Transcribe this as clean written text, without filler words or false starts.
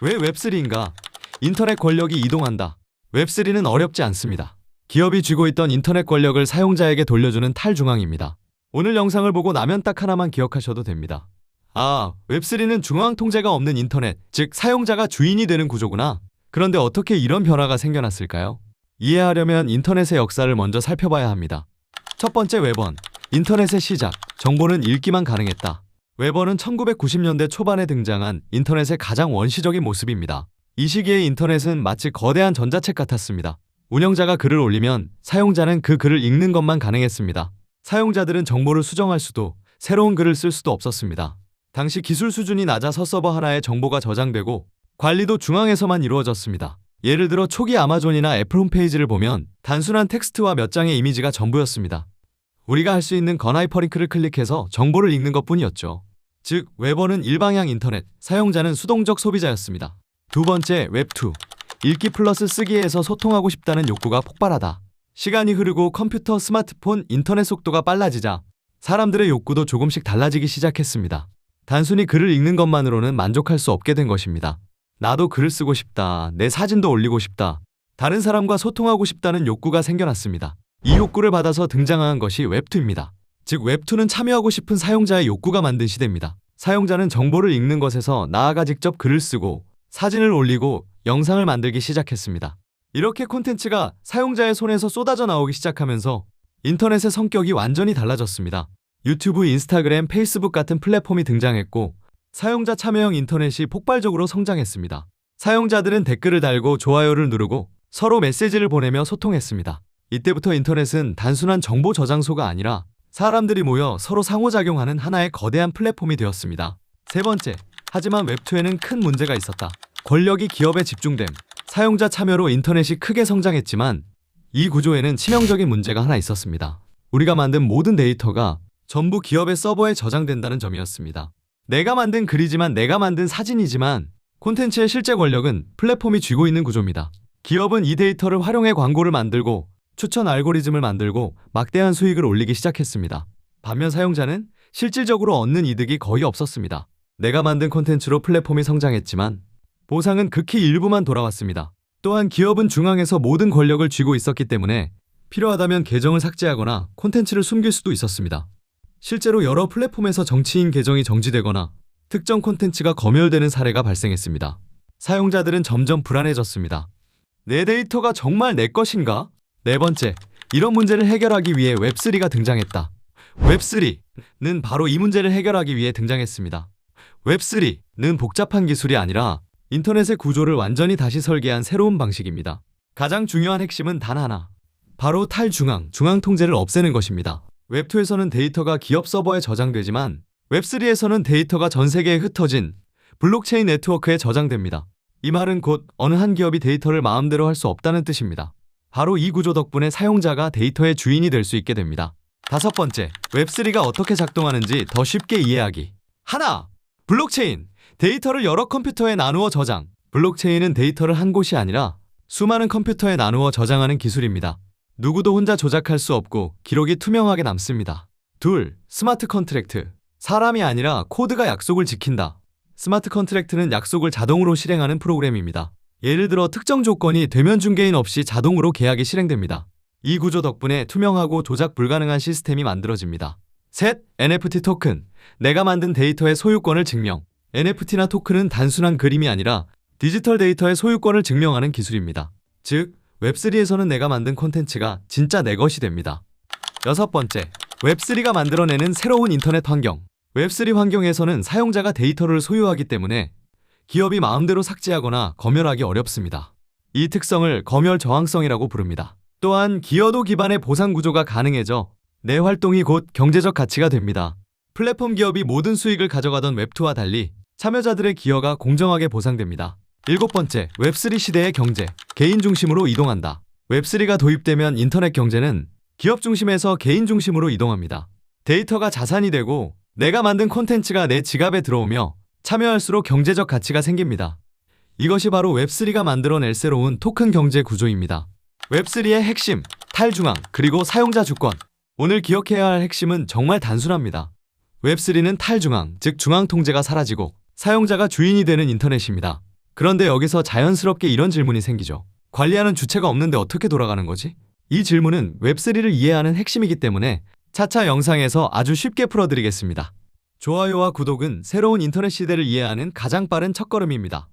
왜 웹3인가? 인터넷 권력이 이동한다. 웹3는 어렵지 않습니다. 기업이 쥐고 있던 인터넷 권력을 사용자에게 돌려주는 탈중앙입니다. 오늘 영상을 보고 나면 딱 하나만 기억하셔도 됩니다. 웹3는 중앙 통제가 없는 인터넷, 즉 사용자가 주인이 되는 구조구나. 그런데 어떻게 이런 변화가 생겨났을까요? 이해하려면 인터넷의 역사를 먼저 살펴봐야 합니다. 첫 번째 웹1, 인터넷의 시작, 정보는 읽기만 가능했다. 웹1은 1990년대 초반에 등장한 인터넷의 가장 원시적인 모습입니다. 이 시기의 인터넷은 마치 거대한 전자책 같았습니다. 운영자가 글을 올리면 사용자는 그 글을 읽는 것만 가능했습니다. 사용자들은 정보를 수정할 수도, 새로운 글을 쓸 수도 없었습니다. 당시 기술 수준이 낮아서 서버 하나에 정보가 저장되고 관리도 중앙에서만 이루어졌습니다. 예를 들어 초기 아마존이나 애플 홈페이지를 보면 단순한 텍스트와 몇 장의 이미지가 전부였습니다. 우리가 할 수 있는 건 하이퍼링크를 클릭해서 정보를 읽는 것뿐이었죠. 즉, 웹1은 일방향 인터넷, 사용자는 수동적 소비자였습니다. 두 번째, 웹2. 읽기 플러스 쓰기에서 소통하고 싶다는 욕구가 폭발하다. 시간이 흐르고 컴퓨터, 스마트폰, 인터넷 속도가 빨라지자 사람들의 욕구도 조금씩 달라지기 시작했습니다. 단순히 글을 읽는 것만으로는 만족할 수 없게 된 것입니다. 나도 글을 쓰고 싶다, 내 사진도 올리고 싶다, 다른 사람과 소통하고 싶다는 욕구가 생겨났습니다. 이 욕구를 받아서 등장한 것이 웹2입니다. 즉, 웹2는 참여하고 싶은 사용자의 욕구가 만든 시대입니다. 사용자는 정보를 읽는 것에서 나아가 직접 글을 쓰고 사진을 올리고 영상을 만들기 시작했습니다. 이렇게 콘텐츠가 사용자의 손에서 쏟아져 나오기 시작하면서 인터넷의 성격이 완전히 달라졌습니다. 유튜브, 인스타그램, 페이스북 같은 플랫폼이 등장했고 사용자 참여형 인터넷이 폭발적으로 성장했습니다. 사용자들은 댓글을 달고 좋아요를 누르고 서로 메시지를 보내며 소통했습니다. 이때부터 인터넷은 단순한 정보 저장소가 아니라 사람들이 모여 서로 상호작용하는 하나의 거대한 플랫폼이 되었습니다. 세 번째, 하지만 웹2에는 큰 문제가 있었다. 권력이 기업에 집중됨. 사용자 참여로 인터넷이 크게 성장했지만 이 구조에는 치명적인 문제가 하나 있었습니다. 우리가 만든 모든 데이터가 전부 기업의 서버에 저장된다는 점이었습니다. 내가 만든 글이지만, 내가 만든 사진이지만 콘텐츠의 실제 권력은 플랫폼이 쥐고 있는 구조입니다. 기업은 이 데이터를 활용해 광고를 만들고 추천 알고리즘을 만들고 막대한 수익을 올리기 시작했습니다. 반면 사용자는 실질적으로 얻는 이득이 거의 없었습니다. 내가 만든 콘텐츠로 플랫폼이 성장했지만 보상은 극히 일부만 돌아왔습니다. 또한 기업은 중앙에서 모든 권력을 쥐고 있었기 때문에 필요하다면 계정을 삭제하거나 콘텐츠를 숨길 수도 있었습니다. 실제로 여러 플랫폼에서 정치인 계정이 정지되거나 특정 콘텐츠가 검열되는 사례가 발생했습니다. 사용자들은 점점 불안해졌습니다. 내 데이터가 정말 내 것인가? 네 번째, 이런 문제를 해결하기 위해 웹3가 등장했다. 웹3는 바로 이 문제를 해결하기 위해 등장했습니다. 웹3는 복잡한 기술이 아니라 인터넷의 구조를 완전히 다시 설계한 새로운 방식입니다. 가장 중요한 핵심은 단 하나, 바로 탈중앙, 중앙 통제를 없애는 것입니다. 웹2에서는 데이터가 기업 서버에 저장되지만 웹3에서는 데이터가 전 세계에 흩어진 블록체인 네트워크에 저장됩니다. 이 말은 곧 어느 한 기업이 데이터를 마음대로 할 수 없다는 뜻입니다. 바로 이 구조 덕분에 사용자가 데이터의 주인이 될 수 있게 됩니다. 다섯 번째, 웹3가 어떻게 작동하는지 더 쉽게 이해하기. 하나, 블록체인. 데이터를 여러 컴퓨터에 나누어 저장. 블록체인은 데이터를 한 곳이 아니라 수많은 컴퓨터에 나누어 저장하는 기술입니다. 누구도 혼자 조작할 수 없고 기록이 투명하게 남습니다. 둘, 스마트 컨트랙트. 사람이 아니라 코드가 약속을 지킨다. 스마트 컨트랙트는 약속을 자동으로 실행하는 프로그램입니다. 예를 들어 특정 조건이 대면 중개인 없이 자동으로 계약이 실행됩니다. 이 구조 덕분에 투명하고 조작 불가능한 시스템이 만들어집니다. 셋, NFT 토큰. 내가 만든 데이터의 소유권을 증명. NFT나 토큰은 단순한 그림이 아니라 디지털 데이터의 소유권을 증명하는 기술입니다. 즉, 웹3에서는 내가 만든 콘텐츠가 진짜 내 것이 됩니다. 여섯 번째, 웹3가 만들어내는 새로운 인터넷 환경. 웹3 환경에서는 사용자가 데이터를 소유하기 때문에 기업이 마음대로 삭제하거나 검열하기 어렵습니다. 이 특성을 검열 저항성이라고 부릅니다. 또한 기여도 기반의 보상 구조가 가능해져 내 활동이 곧 경제적 가치가 됩니다. 플랫폼 기업이 모든 수익을 가져가던 웹2와 달리 참여자들의 기여가 공정하게 보상됩니다. 일곱 번째, 웹3 시대의 경제. 개인 중심으로 이동한다. 웹3가 도입되면 인터넷 경제는 기업 중심에서 개인 중심으로 이동합니다. 데이터가 자산이 되고 내가 만든 콘텐츠가 내 지갑에 들어오며 참여할수록 경제적 가치가 생깁니다. 이것이 바로 웹3가 만들어낼 새로운 토큰 경제 구조입니다. 웹3의 핵심, 탈중앙, 그리고 사용자 주권. 오늘 기억해야 할 핵심은 정말 단순합니다. 웹3는 탈중앙, 즉 중앙 통제가 사라지고 사용자가 주인이 되는 인터넷입니다. 그런데 여기서 자연스럽게 이런 질문이 생기죠. 관리하는 주체가 없는데 어떻게 돌아가는 거지? 이 질문은 웹3를 이해하는 핵심이기 때문에 차차 영상에서 아주 쉽게 풀어드리겠습니다. 좋아요와 구독은 새로운 인터넷 시대를 이해하는 가장 빠른 첫걸음입니다.